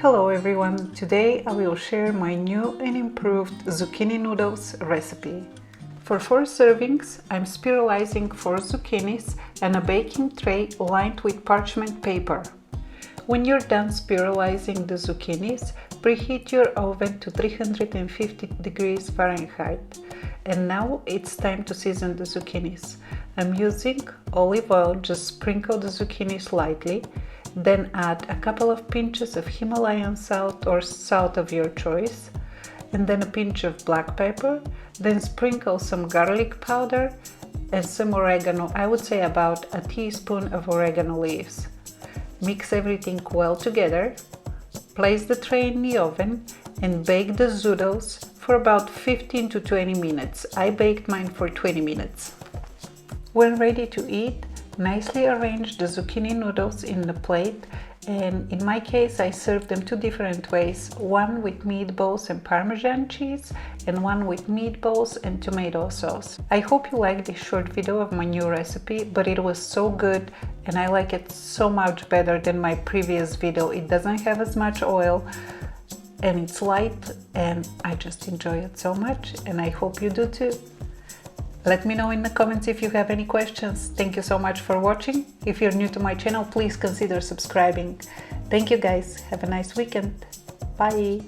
Hello everyone, today I will share my new and improved zucchini noodles recipe. For 4 servings, I'm spiralizing 4 zucchinis and a baking tray lined with parchment paper. When you're done spiralizing the zucchinis, preheat your oven to 350 degrees Fahrenheit. And now it's time to season the zucchinis. I'm using olive oil, just sprinkle the zucchinis lightly. Then add a couple of pinches of Himalayan salt or salt of your choice, and then a pinch of black pepper. Then sprinkle some garlic powder and some oregano. I would say about a teaspoon of oregano leaves. Mix everything well together. Place the tray in the oven and bake the zoodles for about 15 to 20 minutes. I baked mine for 20 minutes. When ready to eat, nicely arrange the zucchini noodles in the plate, and in my case I serve them 2 different ways, one with meatballs and Parmesan cheese and one with meatballs and tomato sauce. I hope you liked this short video of my new recipe, but it was so good and I like it so much better than my previous video. It doesn't have as much oil and it's light and I just enjoy it so much, and I hope you do too. Let me know in the comments if you have any questions. Thank you so much for watching. If you're new to my channel, please consider subscribing. Thank you guys. Have a nice weekend. Bye.